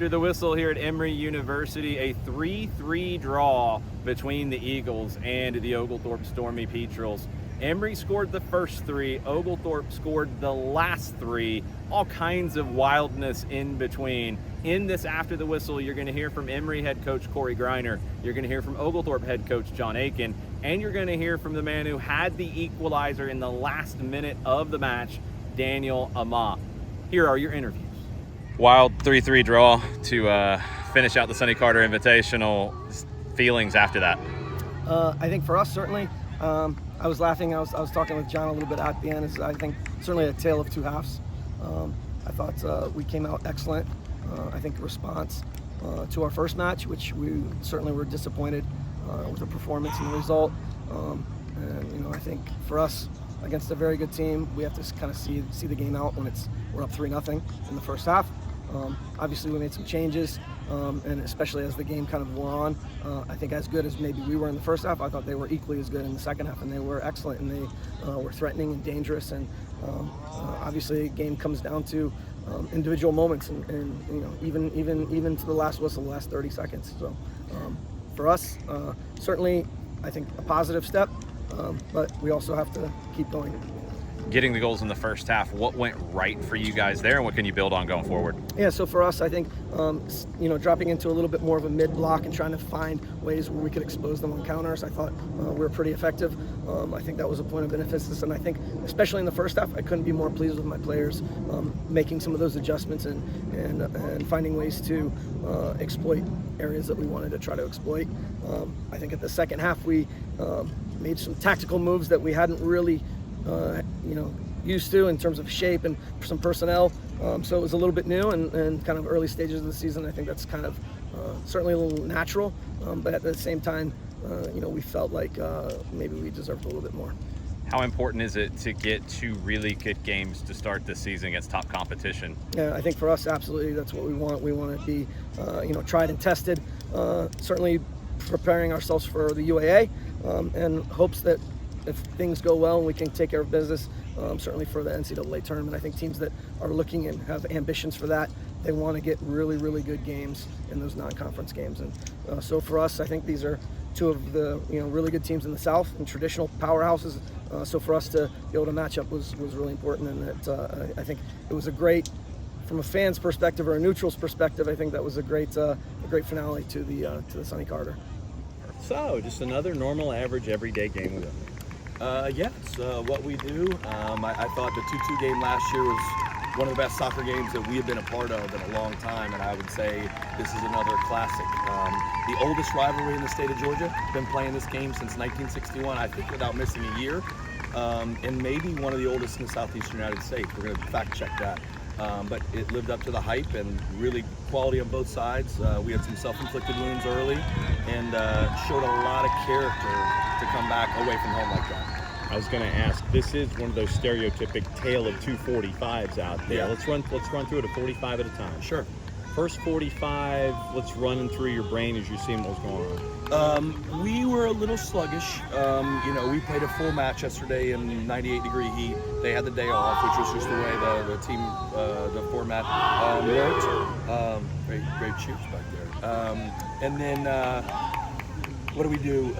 After the whistle here at Emory University, a 3-3 draw between the Eagles and the Oglethorpe Stormy Petrels. Emory scored the first three, Oglethorpe scored the last three, all kinds of wildness in between. In this After the Whistle, you're going to hear from Emory head coach Cory Greiner, you're going to hear from Oglethorpe head coach Jon Akin, and you're going to hear from the man who had the equalizer in the last minute of the match, Daniel Amah. Here are your interviews. Wild 3-3 draw to finish out the Sonny Carter Invitational. Feelings after that? I think for us, certainly, I was laughing. I was talking with John a little bit at the end. It's, I think, certainly a tale of two halves. I thought we came out excellent. I think the response to our first match, which we certainly were disappointed with the performance and the result. And I think for us, against a very good team, we have to kind of see the game out when we're up 3-0 in the first half. Obviously, we made some changes, and especially as the game kind of wore on, I think as good as maybe we were in the first half, I thought they were equally as good in the second half, and they were excellent, and they were threatening and dangerous. And obviously, the game comes down to individual moments, and even to the last whistle, the last 30 seconds. So for us, certainly, I think a positive step, but we also have to keep going. Getting the goals in the first half, what went right for you guys there, and what can you build on going forward? Yeah, so for us, I think, dropping into a little bit more of a mid-block and trying to find ways where we could expose them on counters, I thought we were pretty effective. I think that was a point of emphasis, and I think, especially in the first half, I couldn't be more pleased with my players making some of those adjustments and finding ways to exploit areas that we wanted to try to exploit. I think at the second half, we made some tactical moves that we hadn't really used to in terms of shape and some personnel. So it was a little bit new and kind of early stages of the season. I think that's kind of certainly a little natural, but at the same time, we felt like maybe we deserved a little bit more. How important is it to get two really good games to start this season against top competition? Yeah, I think for us, absolutely, that's what we want. We want to be, tried and tested. Certainly preparing ourselves for the UAA, and hopes that if things go well and we can take care of business, certainly for the NCAA tournament. I think teams that are looking and have ambitions for that, they want to get really, really good games in those non-conference games. And so for us, I think these are two of the really good teams in the South and traditional powerhouses. So for us to be able to match up was really important, and that I think it was a great, from a fan's perspective or a neutral's perspective, I think that was a great finale to the Sonny Carter. So just another normal, average, everyday game with them. It's what we do. I thought the 2-2 game last year was one of the best soccer games that we have been a part of in a long time, and I would say this is another classic. The oldest rivalry in the state of Georgia, been playing this game since 1961, I think without missing a year, and maybe one of the oldest in the southeastern United States. We're going to fact check that. But it lived up to the hype and really quality on both sides. We had some self-inflicted wounds early and showed a lot of character to come back away from home like that. I was going to ask, this is one of those stereotypic tale of two 45s out there. Yeah. Let's run through it a 45 at a time. Sure. First 45, let's run through your brain as you're seeing what's going on. We were a little sluggish. We played a full match yesterday in 98-degree heat. They had the day off, which was just the way the team, the format worked. Great cheers back there. And then what do we do?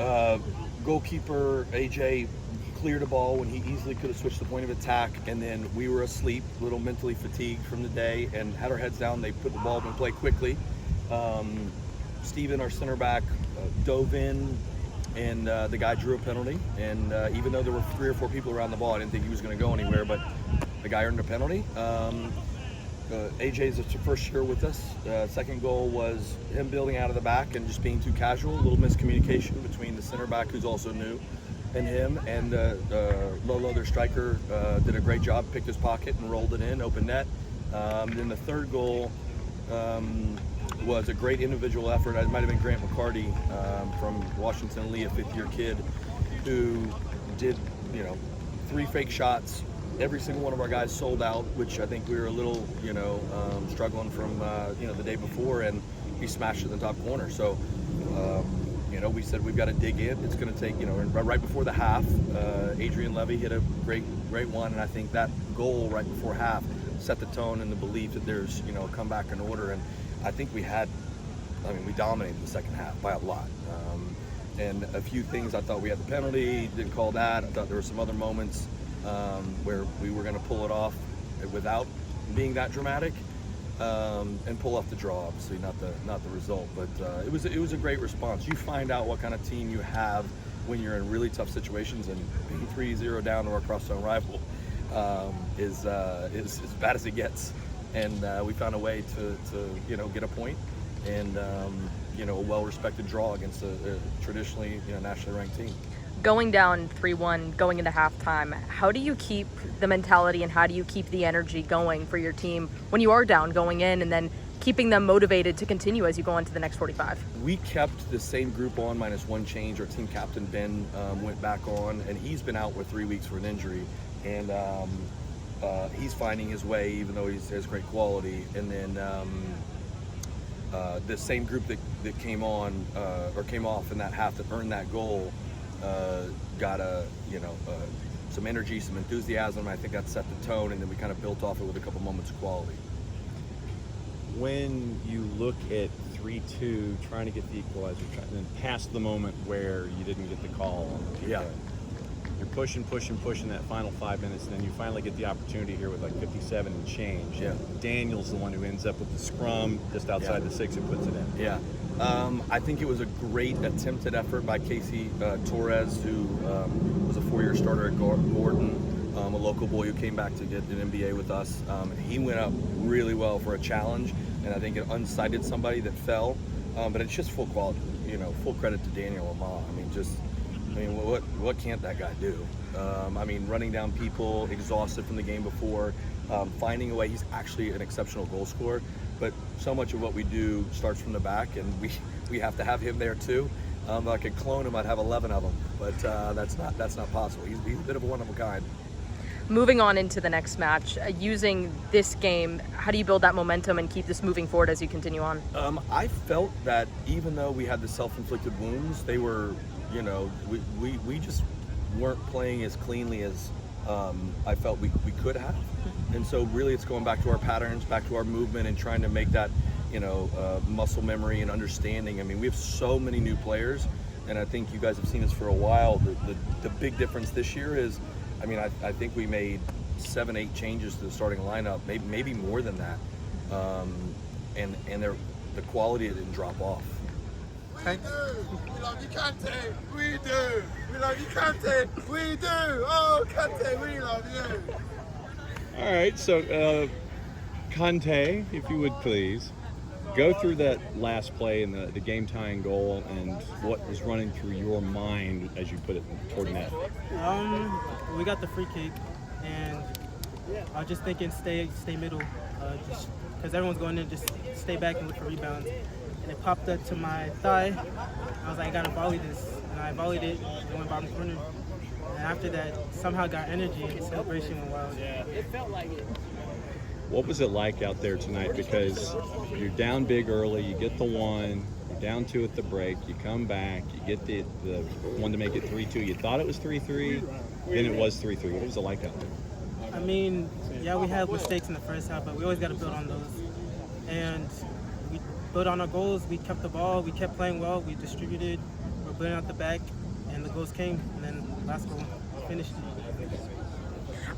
Goalkeeper AJ cleared a ball when he easily could have switched the point of attack, and then we were asleep, a little mentally fatigued from the day, and had our heads down. They put the ball in play quickly. Steven, our center back, dove in, and the guy drew a penalty. And even though there were 3 or 4 people around the ball, I didn't think he was going to go anywhere, but the guy earned a penalty. AJ's first year with us. Second goal was him building out of the back and just being too casual, a little miscommunication between the center back, who's also new, and him, and Lolo, their striker, did a great job, picked his pocket and rolled it in, open net. Then the third goal was a great individual effort. It might have been Grant McCarty from Washington Lee, a 5th-year kid, who did 3 fake shots. Every single one of our guys sold out, which I think we were a little struggling from the day before, and he smashed it in the top corner. So we said we've got to dig in. It's going to take, right before the half, Adrian Levy hit a great one, and I think that goal right before half set the tone and the belief that there's, a comeback in order. And I think we dominated the second half by a lot. And a few things, I thought we had the penalty, didn't call that. I thought there were some other moments where we were going to pull it off without being that dramatic, and pull off the draw. Obviously, not the result, but it was a great response. You find out what kind of team you have when you're in really tough situations, and being 3-0 down to our crosstown rival is as bad as it gets. And we found a way to get a point, and a well-respected draw against a traditionally nationally ranked team. Going down 3-1, going into halftime, how do you keep the mentality and how do you keep the energy going for your team when you are down going in, and then keeping them motivated to continue as you go into the next 45? We kept the same group on minus one change. Our team captain, Ben, went back on, and he's been out with 3 weeks for an injury. And he's finding his way, even though he has great quality. And then the same group that came on or came off in that half that earned that goal got some energy, some enthusiasm. I think that set the tone, and then we kind of built off it with a couple moments of quality. When you look at 3-2, trying to get the equalizer, and then past the moment where you didn't get the call on the PK. Yeah. You're pushing that final 5 minutes, and then you finally get the opportunity here with like 57 and change. Yeah. Daniel's the one who ends up with the scrum just outside the 6 and puts it in. Yeah. I think it was a great attempted effort by Casey Torres, who was a 4-year starter at Gordon, a local boy who came back to get an NBA with us. He went up really well for a challenge, and I think it unsighted somebody that fell. But it's just full quality, full credit to Daniel Amah. What can't that guy do? Running down people, exhausted from the game before, finding a way. He's actually an exceptional goal scorer, but so much of what we do starts from the back, and we have to have him there too. If I could clone him, I'd have 11 of them, but that's not possible. He's a bit of a one of a kind. Moving on into the next match, using this game, how do you build that momentum and keep this moving forward as you continue on? I felt that even though we had the self-inflicted wounds, they were, we just weren't playing as cleanly as I felt we could have. And so really it's going back to our patterns, back to our movement, and trying to make that, muscle memory and understanding. We have so many new players, and I think you guys have seen us for a while. The big difference this year is, I think we made 7-8 changes to the starting lineup, maybe more than that. And the quality didn't drop off. We do. We love you, Kante. We do. We love you, Kante. We do. Oh, Kante, we love you. All right, so Kante, if you would please, go through that last play and the game-tying goal and what was running through your mind as you put it toward net. We got the free kick, and I was just thinking stay middle, just because everyone's going in, just stay back and look for rebounds. And it popped up to my thigh. I was like, I gotta volley this, and I volleyed it. It went bottom corner. And after that, somehow got energy, and the celebration went wild. Yeah, it felt like it. What was it like out there tonight? Because you're down big early, you get the one, you're down 2 at the break, you come back, you get the one to make it 3-2. You thought it was 3-3, then it was 3-3. What was it like out there? Yeah, we had mistakes in the first half, but we always got to build on those. And we built on our goals. We kept the ball. We kept playing well. We distributed. We're building out the back, and the goals came. And then last goal, finished it.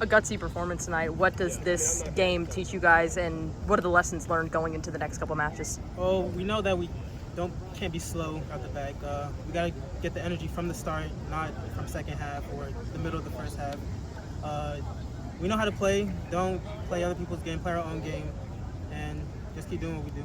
A gutsy performance tonight. What does this game teach you guys, and what are the lessons learned going into the next couple matches? Oh, we know that we can't be slow out the back. We got to get the energy from the start, not from second half or the middle of the first half. We know how to play. Don't play other people's game, play our own game, and just keep doing what we do.